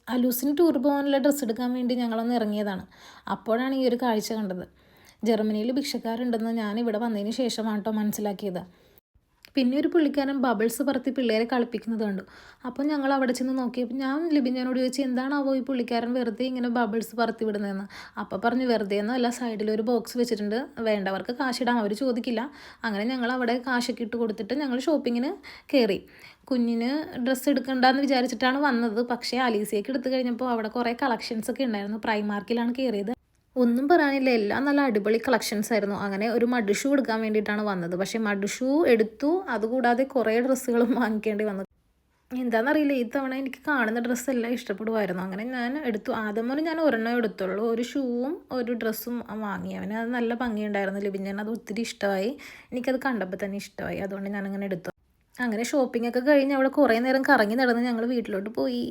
അലൂസിന് tour പോകാനുള്ള dress എടുക്കാൻ വേണ്ടി ഞങ്ങളൊന്ന് ഇറങ്ങിയതാണ്. അപ്പോഴാണ് ഈ ഒരു കാഴ്ച കണ്ടത്. ജർമ്മനിയിൽ ഭിക്ഷക്കാരുണ്ടെന്ന് ഞാൻ ഇവിടെ വന്നതിന് ശേഷമാണ് കേട്ടോ മനസ്സിലാക്കിയത്. പിന്നെ ഒരു പുള്ളിക്കാരൻ ബബിൾസ് പറത്തി പിള്ളേരെ കളിപ്പിക്കുന്നത് കണ്ടു. അപ്പോൾ ഞങ്ങൾ അവിടെ ചെന്ന് നോക്കിയപ്പോൾ ഞാൻ ലിബിഞ്ഞനോട് ചോദിച്ചു, എന്താണാവോ ഈ പുള്ളിക്കാരൻ വെറുതെ ഇങ്ങനെ ബബിൾസ് പറത്തി വിടുന്നതെന്ന്. അപ്പോൾ പറഞ്ഞു വെറുതെ ഒന്നുമല്ല, സൈഡിലൊരു ബോക്സ് വെച്ചിട്ടുണ്ട്, വേണ്ടവർക്ക് കാശിടാം, അവർ ചോദിക്കില്ല. അങ്ങനെ ഞങ്ങൾ അവിടെ കാശൊക്കെ ഇട്ട് കൊടുത്തിട്ട് ഞങ്ങൾ ഷോപ്പിങ്ങിന് കയറി. കുഞ്ഞിന് ഡ്രസ്സ് എടുക്കണ്ടെന്ന് വിചാരിച്ചിട്ടാണ് വന്നത്. പക്ഷേ അലീസിയയ്ക്ക് എടുത്തു കഴിഞ്ഞപ്പോൾ അവിടെ കുറേ കളക്ഷൻസ് ഒക്കെ ഉണ്ടായിരുന്നു. പ്രൈമാർക്കിലാണ് കയറിയത്. ഒന്നും പറയാനില്ല, എല്ലാം നല്ല അടിപൊളി കളക്ഷൻസ് ആയിരുന്നു. അങ്ങനെ ഒരു മഡ് ഷൂ എടുക്കാൻ വേണ്ടിയിട്ടാണ് വന്നത്. പക്ഷേ മഡ് ഷൂ എടുത്തു, അതുകൂടാതെ കുറേ ഡ്രസ്സുകളും വാങ്ങിക്കേണ്ടി വന്നു. എന്താണെന്നറിയില്ല, ഈ തവണ എനിക്ക് കാണുന്ന ഡ്രസ്സെല്ലാം ഇഷ്ടപ്പെടുമായിരുന്നു. അങ്ങനെ ഞാൻ എടുത്തു. ആദ്യം മുതൽ ഞാൻ ഒരെണ്ണം എടുത്തുള്ളൂ, ഒരു ഷൂവും ഒരു ഡ്രസ്സും വാങ്ങി. അവന് അത് നല്ല ഭംഗിയുണ്ടായിരുന്നു. ലിബിൻ അത് ഒത്തിരി ഇഷ്ടമായി. എനിക്കത് കണ്ടപ്പോൾ തന്നെ ഇഷ്ടമായി, അതുകൊണ്ട് ഞാനങ്ങനെ എടുത്തു. അങ്ങനെ ഷോപ്പിംഗ് ഒക്കെ കഴിഞ്ഞ് അവിടെ കുറേ നേരം കറങ്ങി നടന്ന് ഞങ്ങൾ വീട്ടിലോട്ട് പോയി.